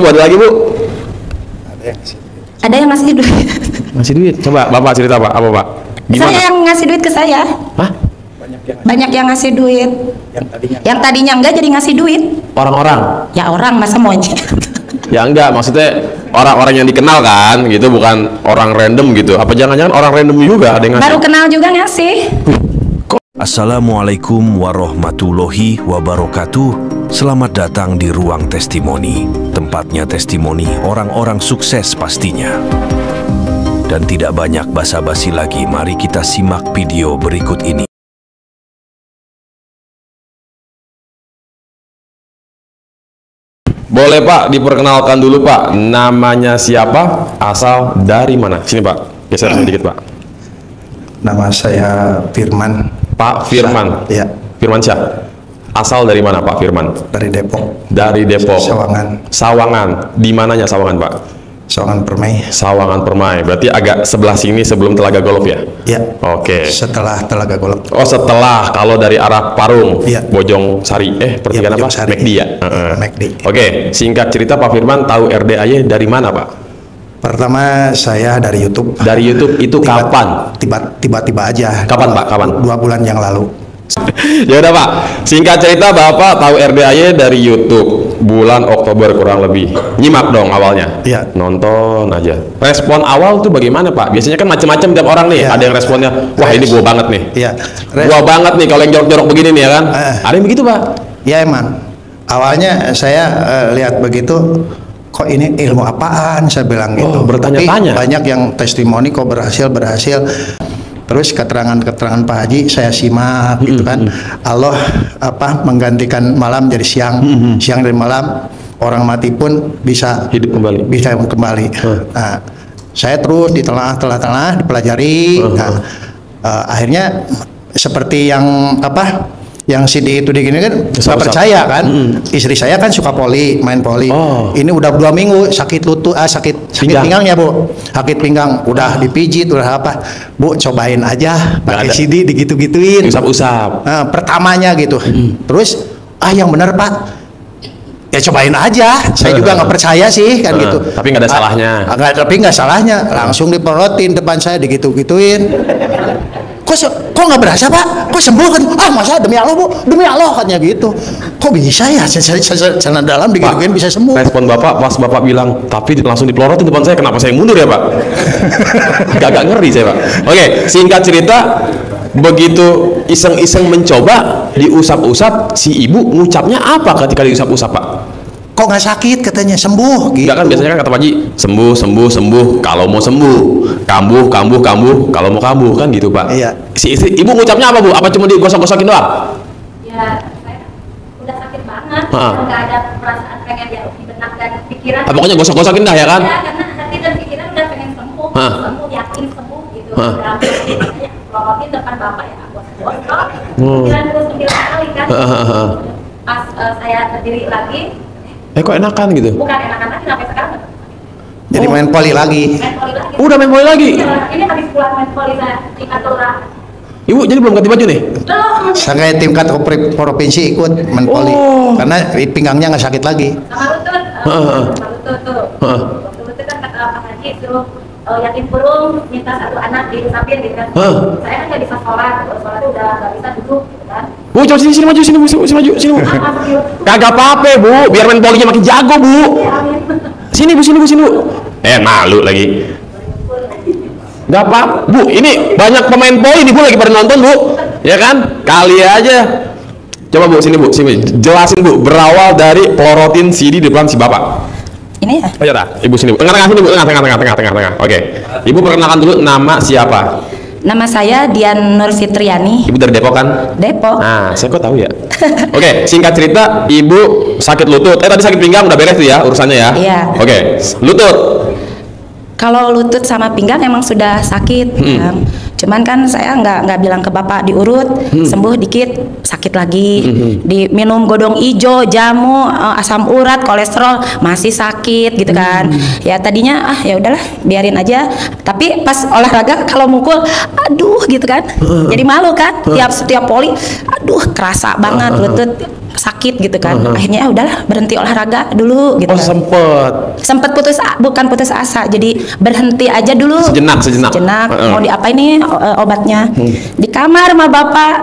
Buat lagi Bu? Ada yang ngasih duit. Ngasih duit. Coba Bapak cerita Pak, apa Pak? Gimana? Saya yang ngasih duit ke saya. Hah? Banyak yang ngasih duit. Yang tadinya enggak jadi ngasih duit. Orang-orang? Ya orang masa monyet. Ya enggak, maksudnya orang-orang yang dikenal kan, gitu, bukan orang random gitu. Apa jangan-jangan orang random juga ada yang ngasih? Baru kenal juga ngasih. Assalamualaikum warahmatullahi wabarakatuh. Selamat datang di Ruang Testimoni, tempatnya testimoni orang-orang sukses pastinya. Dan tidak banyak basa-basi lagi, mari kita simak video berikut ini. Boleh Pak, diperkenalkan dulu Pak, namanya siapa, asal dari mana? Sini Pak, geser sedikit Pak. Nama saya Firman. Pak Firman? Iya. Firman Syah? Asal dari mana Pak Firman? Dari Depok. Dari Depok. Sawangan. Sawangan. Di mananya Sawangan Pak? Sawangan Permai. Sawangan Permai. Berarti agak sebelah sini sebelum Telaga Golf ya? Iya. Oke. Setelah Telaga Golf. Oh setelah, kalau dari arah Parung, Iya. Bojong Sari, pertigaan Bojong apa? Sari. McD ya? McD. Oke, singkat cerita Pak Firman tahu RDAY dari mana Pak? Pertama saya dari YouTube. Dari YouTube itu kapan? Tiba-tiba aja. Kapan Pak? Kapan? 2 bulan yang lalu. Ya udah Pak, singkat cerita Bapak tahu RDAY dari YouTube bulan Oktober kurang lebih. Nyimak dong awalnya. Iya. Nonton aja. Respon awal tuh bagaimana Pak? Biasanya kan macam-macam tiap orang nih. Iya. Ada yang responnya, wah ini gua banget nih. Iya. Gua banget nih kalau yang jorok-jorok begini nih ya kan. Ada yang begitu Pak? Ya emang. Awalnya saya lihat begitu, kok ini ilmu apaan, saya bilang gitu. Oh, bertanya-tanya. Tapi banyak yang testimoni kok berhasil. Terus keterangan-keterangan Pak Haji saya simak gitu kan. Allah menggantikan malam jadi siang, siang dari malam, orang mati pun bisa Hidup kembali. Nah, saya terus ditelah, dipelajari. Nah, akhirnya seperti yang yang CD itu digini kan nggak percaya kan. Istri saya kan suka main poli. Ini udah 2 minggu sakit lutut, sakit pinggangnya Bu, sakit pinggang, udah dipijit, udah apa Bu, cobain aja pakai CD digitu-gituin, Usap-usap. nah, pertamanya gitu. Terus yang benar Pak, ya cobain aja. Saya juga nggak percaya sih kan gitu. Tapi nggak ada salahnya. Tapi nggak salahnya, langsung diporotin depan saya digitu-gituin. Kok nggak berasa Pak? Kok sembuh kan? Masa demi Allah Bu, demi Allah katanya gitu. Kok bisa ya? Sana dalam digituin bisa sembuh. Respon Bapak pas Bapak bilang, tapi langsung dipelorotin depan saya, kenapa saya mundur ya Pak? Agak ngeri saya Pak. Oke, singkat cerita, begitu iseng-iseng mencoba diusap-usap, si ibu ngucapnya apa ketika diusap-usap Pak? Kok nggak sakit katanya, sembuh gitu. Enggak kan biasanya kan kata Pak Haji, sembuh kalau mau sembuh, kambuh kalau mau kambuh kan gitu Pak. Iya. Si istri, ibu ngucapnya apa Bu? Apa cuma digosok-gosokin doang? Ya, saya udah sakit banget. Nggak ada perasaan pengen dia di benak dan pikiran. Pokoknya gosok-gosokin dah ya kan? Ya, karena hati dan pikiran udah pengen sembuh, yakin sembuh gitu. Dalam saya pelorotin depan Bapak ya, gosok. Pikiran terus 9 kali kan. Pas saya berdiri lagi. Kok enakan gitu? Bukan enakan lagi sampai sekarang. Jadi main poli lagi. Main poli lagi. Udah main poli lagi? Iya, ini habis pulang main poli saya di kantor. Ibu jadi belum ganti baju nih? Belum. Saya tingkat provinsi ikut main poli. Karena pinggangnya nggak sakit lagi. Sama lutut. Sama lutut tuh. Waktu lutut kan kata Pak Haji suruh yakin burung minta 1 anak diusapin gitu kan. Saya kan nggak bisa sholat. Kalau sholat udah nggak bisa duduk gitu kan. Bu, coba sini maju, sini Bu. Kagak apa-apa Bu, biar main polinya makin jago Bu. Sini Bu. Malu lagi. Gak apa, Bu, ini banyak pemain poli nih Bu lagi pada nonton Bu. Ya kan? Kali aja. Coba Bu, sini jelasin Bu, berawal dari pelorotin CD di depan si Bapak. Ini ya? Oh ya dah, Ibu sini Bu. Tengah-tengah sini Bu, tengah. Oke. Ibu perkenalkan dulu nama siapa? Nama saya Dian Nur Fitriani. Ibu dari Depok kan? Depok. Nah, saya kok tahu ya. Oke, singkat cerita, Ibu sakit lutut. Tadi sakit pinggang udah beres tuh ya urusannya ya? Iya. Oke, lutut. Kalau lutut sama pinggang emang sudah sakit. Cuman kan saya nggak bilang ke bapak diurut, sembuh dikit sakit lagi, diminum godong ijo, jamu, asam urat, kolesterol masih sakit gitu kan. Ya tadinya ya udahlah biarin aja. Tapi pas olahraga kalau mukul, aduh gitu kan, jadi malu kan. Setiap poli, aduh kerasa banget lutut sakit gitu kan. Akhirnya udahlah berhenti olahraga dulu gitu. Oh kan. Sempet bukan putus asa, jadi berhenti aja dulu. Sejenak. Mau diapain nih obatnya? Di kamar sama bapak.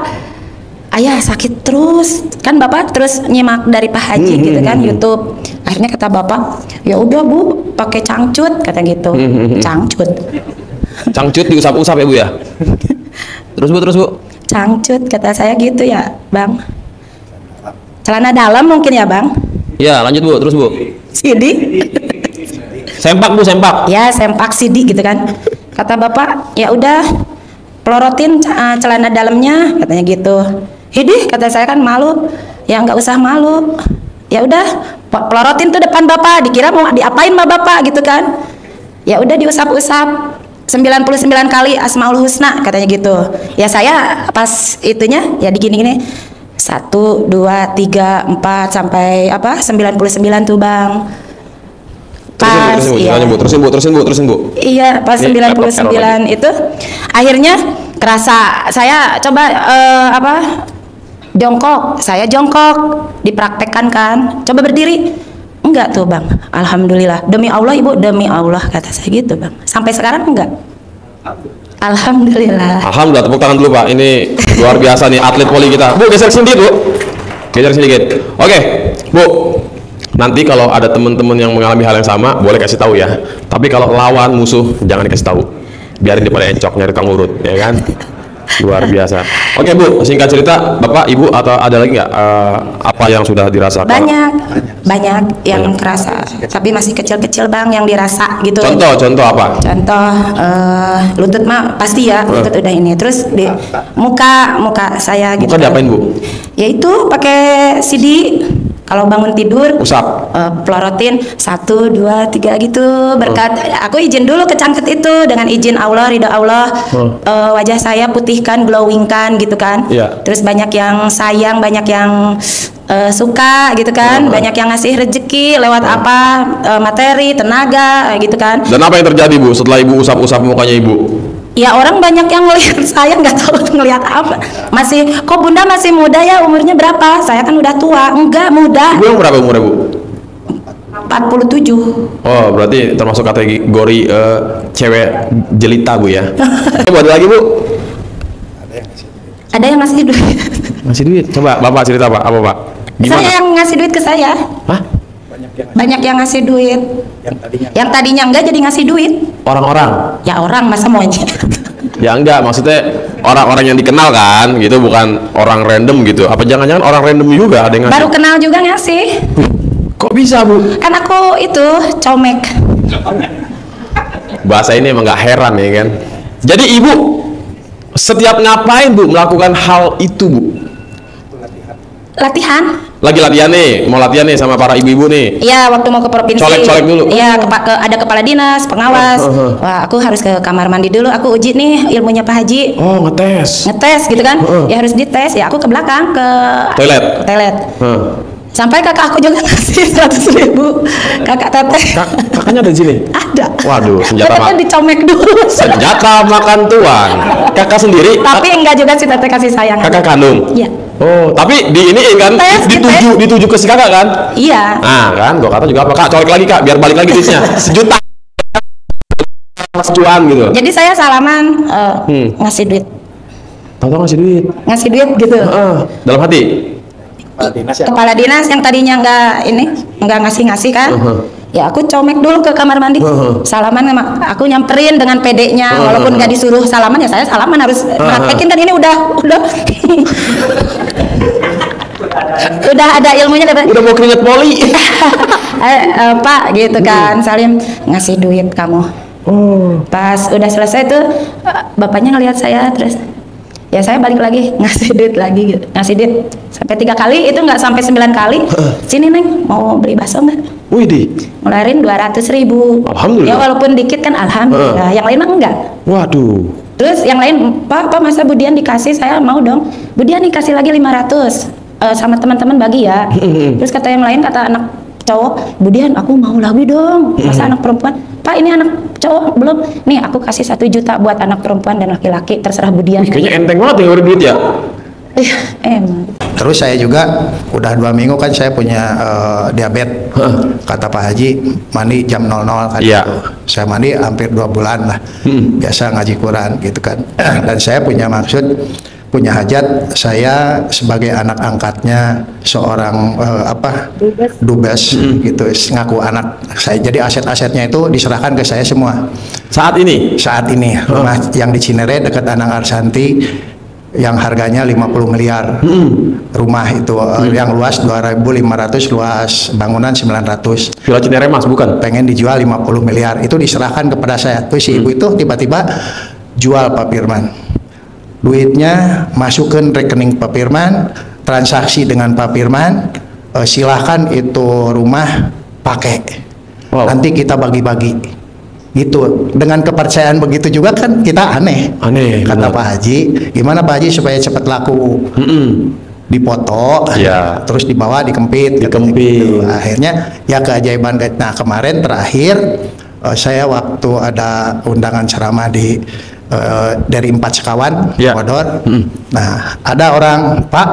Ayah sakit terus, kan bapak terus nyimak dari Pak Haji gitu kan YouTube. Akhirnya kata bapak, ya udah Bu, pakai cangcut kata gitu. Cangcut diusap-usap ya Bu ya. Terus Bu. Cangcut kata saya gitu ya Bang. Celana dalam mungkin ya Bang. Ya lanjut Bu, terus Bu. Sidi. Sempak Bu, sempak. Ya sempak sidi gitu kan. Kata bapak, ya udah pelorotin celana dalamnya katanya gitu. Hidih kata saya kan malu. Ya nggak usah malu. Ya udah pelorotin tuh depan bapak. Dikira mau diapain sama bapak gitu kan. Ya udah diusap-usap. 99 kali Asmaul Husna katanya gitu. Ya saya pas itunya ya digini-gini 1, 2, 3, 4 sampai 99 tuh Bang. Pas terusin Bu. Iya pas 99 itu akhirnya kerasa saya coba jongkok. Saya jongkok dipraktekkan kan. Coba berdiri. Enggak tuh Bang, alhamdulillah. Demi Allah Ibu, demi Allah kata saya gitu Bang. Sampai sekarang enggak. Alhamdulillah. Alhamdulillah, tepuk tangan dulu Pak. Ini luar biasa nih atlet voli kita. Bu, geser sedikit Bu. Geser sedikit. Oke, Bu. Nanti kalau ada teman-teman yang mengalami hal yang sama, boleh kasih tahu ya. Tapi kalau lawan musuh, jangan dikasih tahu. Biarin dia pada encok nyari tukang urut, ya kan? Luar biasa. Oke Bu, singkat cerita, Bapak, Ibu, atau ada lagi nggak apa yang sudah dirasakan? Banyak yang kerasa, tapi masih kecil-kecil Bang yang dirasa gitu. Contoh apa? Contoh lutut mah pasti ya, lutut udah ini. Terus di muka saya gitu. Muka diapain Bu? Yaitu pakai CD. Kalau bangun tidur, usap, pelorotin 1, 2, 3 gitu. Berkat aku izin dulu ke cangket itu dengan izin Allah, ridho Allah. Wajah saya putihkan, glowingkan gitu kan. Terus banyak yang sayang, banyak yang suka gitu kan. Banyak yang ngasih rezeki lewat materi, tenaga gitu kan. Dan apa yang terjadi Bu setelah Ibu usap-usap mukanya Ibu? Ya orang banyak yang ngelihat saya nggak tahu ngelihat apa. Kok Bunda masih muda ya, umurnya berapa? Saya kan udah tua. Enggak, muda. Ibu yang berapa umurnya Bu? 47. Oh, berarti termasuk kategori cewek jelita Bu ya. Coba ada lagi Bu? Ada yang ngasih duit. Ngasih duit? Coba Bapak cerita Pak, apa Pak? Gimana? Saya yang ngasih duit ke saya. Hah? Banyak yang ngasih duit. Yang tadinya enggak jadi ngasih duit. Orang-orang? Ya orang, masa maunya. Ya enggak, maksudnya orang-orang yang dikenal kan, gitu, bukan orang random gitu. Apa jangan-jangan orang random juga ada yang ngasih? Baru kenal juga ngasih. Kok bisa Bu? Kan aku itu comek. Bahasa ini emang nggak heran ya kan. Jadi Ibu setiap ngapain Bu melakukan hal itu Bu? Latihan. Lagi latihan nih, mau latihan nih sama para ibu-ibu nih. Iya, waktu mau ke provinsi. Colek-colek dulu. Iya, ada kepala dinas, pengawas. Wah, aku harus ke kamar mandi dulu. Aku uji nih ilmunya Pak Haji. Oh, ngetes. Ngetes gitu kan? Ya harus dites. Ya aku ke belakang ke toilet. Sampai kakak aku juga ngasih 100.000. Kakak teteh. Kakaknya ada di sini? Ada. Waduh, senjata teteh dicomek dulu. Senjata makan tuan. Kakak sendiri? Tapi enggak juga sih teteh kasih sayang. Kakak kandung? Iya. Oh, tapi di ini kan dituju ke si kakak kan? Iya. Nah kan, gua kata juga apa Kak, colek lagi Kak, biar balik lagi duitnya. Sejuta. Sejuan gitu. Jadi saya salaman ngasih duit. Tahu ngasih duit? Ngasih duit gitu. Dalam hati? Kepala dinas yang tadinya nggak ngasih kan. Ya aku comek dulu ke kamar mandi. Salaman sama aku nyamperin dengan pedenya, walaupun nggak disuruh salaman ya saya salaman harus praktekin kan ini udah udah ada ilmunya udah mau keringet poli. Pak gitu kan, Salim ngasih duit kamu. Pas udah selesai tuh bapaknya ngelihat saya terus ya saya balik lagi ngasih duit lagi gitu. Ngasih duit sampai 3 kali, itu nggak sampai 9 kali. Sini Neng, mau beli bakso nggak? Widih, ngeluarin 200.000. Alhamdulillah. Ya walaupun dikit kan alhamdulillah. Yang lain mah enggak. Waduh. Terus yang lain, Pak masa Budian dikasih, saya mau dong. Budian dikasih lagi 500 sama teman-teman bagi ya. Terus kata yang lain, kata anak cowok, Budian aku mau lagi dong. Masa anak perempuan? Pak ini anak cowok belum. Nih aku kasih 1 juta buat anak perempuan dan laki-laki, terserah Budian. Kayaknya enteng banget ya duit ya. Iya, emang. Terus saya juga udah 2 minggu kan saya punya diabetes. Kata Pak Haji mandi jam 00 kan. Iya. Gitu. Saya mandi hampir 2 bulan lah. Biasa ngaji Quran gitu kan. Dan saya punya maksud, punya hajat, saya sebagai anak angkatnya seorang dubes gitu, ngaku anak saya. Jadi aset-asetnya itu diserahkan ke saya semua. Saat ini Rumah yang di Cinere dekat Anang Arsanti yang harganya 50 miliar. Rumah itu yang luas 2.500, luas bangunan 900. Villa Cinere Mas bukan? Pengen dijual 50 miliar. Itu diserahkan kepada saya. Terus si ibu itu tiba-tiba jual Pak Firman. Duitnya masukkan rekening Pak Firman, transaksi dengan Pak Firman, silahkan itu rumah pakai. Nanti kita bagi-bagi. Gitu, dengan kepercayaan begitu juga kan kita aneh kata benar. Pak Haji, gimana Pak Haji supaya cepat laku? Dipoto, terus dibawa dikempit. Gitu. Akhirnya ya keajaiban. Nah kemarin terakhir saya waktu ada undangan ceramah dari 4 sekawan Bodor. Nah ada orang, Pak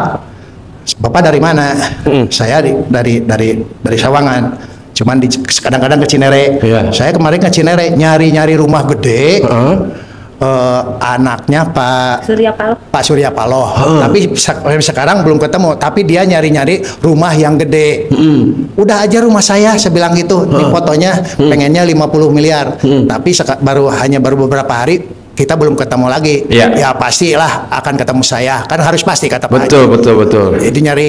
Bapak dari mana? Saya dari Sawangan. Cuman kadang-kadang ke Cinere. Saya kemarin ke Cinere nyari rumah gede. Anaknya Pak Surya Paloh. Tapi sekarang belum ketemu. Tapi dia nyari rumah yang gede. Udah aja rumah saya bilang gitu. Di fotonya pengennya 50 miliar. Tapi baru beberapa hari kita belum ketemu lagi. Ya pastilah akan ketemu saya. Kan harus pasti kata Pak Haji. Betul. Jadi nyari.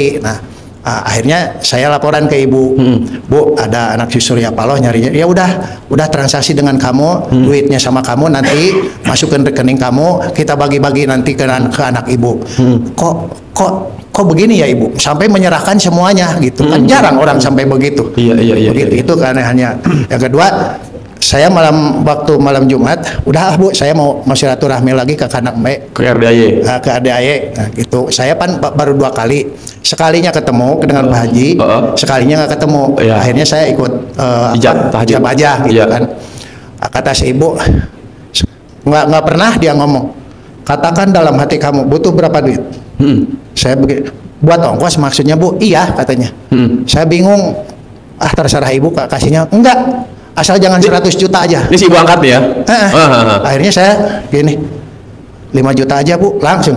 Akhirnya saya laporan ke ibu, Bu, ada anak si Surya Paloh nyarinya. Ya udah transaksi dengan kamu, duitnya sama kamu, nanti masukin rekening kamu, kita bagi-bagi nanti ke anak ibu. Kok begini ya ibu? Sampai menyerahkan semuanya gitu. Kan jarang orang sampai begitu. Iya. Itu keanehannya. Yang kedua, saya waktu malam Jumat, udah Bu, saya mau silaturahmi lagi ke anak ke RDAY. Ke RDAY. Nah, gitu. Saya baru 2 kali. Sekalinya ketemu dengan Pak Haji, sekalinya nggak ketemu. Akhirnya saya ikut hijab aja gitu kan. Kata si ibu, nggak pernah dia ngomong. Katakan dalam hati kamu butuh berapa duit? Saya buat ongkos maksudnya Bu? Iya katanya. Saya bingung. Terserah ibu kasihnya. Enggak. Asal jangan 100 juta aja. Ini si ibu angkat ya? Akhirnya saya gini, 5 juta aja Bu, langsung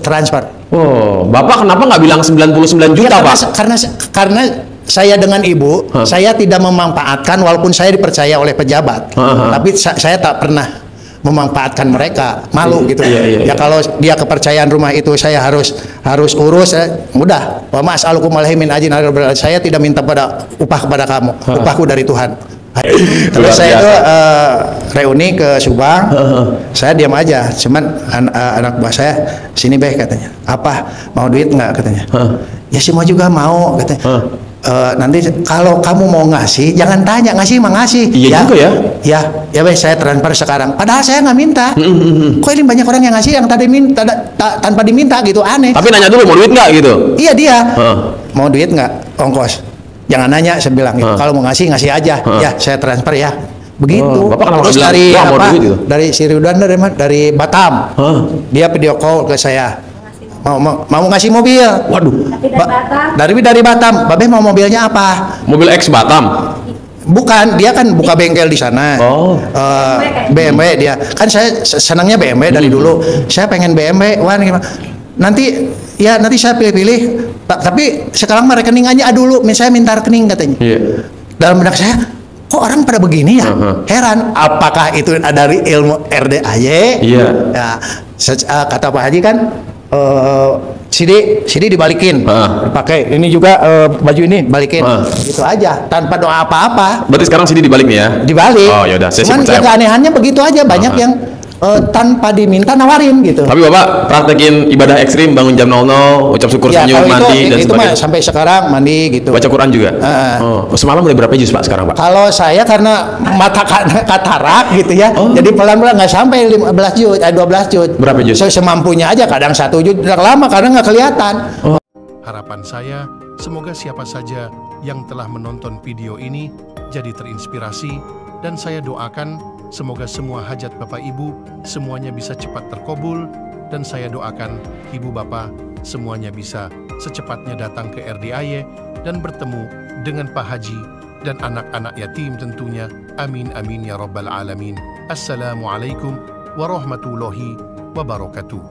transfer. Oh, Bapak kenapa nggak bilang 99 juta Pak? Karena saya dengan ibu, saya tidak memanfaatkan walaupun saya dipercaya oleh pejabat. Tapi saya tak pernah memanfaatkan mereka, malu gitu. Ya kalau dia kepercayaan rumah itu saya harus urus, mudah. Wa ma'as'alukum alaihi min ajrin, saya tidak minta upah kepada kamu, upahku dari Tuhan. Terus saya itu reuni ke Subang, saya diam aja, cuman anak buah saya sini katanya, apa mau duit nggak katanya? Ya semua juga mau katanya. Nanti kalau kamu mau ngasih jangan tanya, ngasih mah ngasih. Iya juga ya. Ya saya transfer sekarang. Padahal saya nggak minta. Kok ini banyak orang yang ngasih yang tadi minta tanpa diminta gitu, aneh. Tapi nanya dulu mau duit nggak gitu? Iya dia. Mau duit nggak ongkos? Jangan nanya, saya bilang gitu. Kalau mau ngasih aja. Ya saya transfer ya. Begitu. Terus dari dari si Ridwan dari Batam. Dia video call ke saya. Mau ngasih mobil. Waduh. Dari Batam. Babe mau mobilnya apa? Mobil X Batam. Bukan, dia kan buka bengkel di sana. BMW dia. Kan saya senangnya BMW dari dulu. Saya pengen BMW. Wah, nanti saya pilih-pilih. Tapi sekarang mah rekening aja dulu. Saya minta rekening katanya. Dalam benak saya, kok orang pada begini ya? Heran. Apakah itu dari ilmu RDAY? Ya, kata Pak Haji kan. CD dibalikin, pakai ini juga baju ini balikin, gitu aja tanpa doa apa-apa. Berarti sekarang CD dibalik nih ya? Dibalik. Oh yaudah, cuman keanehannya begitu aja, banyak yang tanpa diminta nawarin gitu. Tapi Bapak praktekin ibadah ekstrim, bangun jam 00, ucap syukur, Ya, senyum, kalau mandi, dan itu mah sebagainya. sampai sekarang mandi gitu. Baca Quran juga? Semalam mulai berapa juz Pak sekarang Pak? Kalau saya karena mata katarak gitu ya, jadi pelan-pelan nggak sampai 15 juz, 12 juz. Berapa juz? Semampunya aja, kadang 1 juz, udah lama karena nggak kelihatan. Harapan saya, semoga siapa saja yang telah menonton video ini jadi terinspirasi, dan saya doakan semoga semua hajat Bapak Ibu semuanya bisa cepat terkabul, dan saya doakan Ibu Bapak semuanya bisa secepatnya datang ke RDAY dan bertemu dengan Pak Haji dan anak-anak yatim tentunya. Amin amin ya rabbal alamin. Assalamualaikum warahmatullahi wabarakatuh.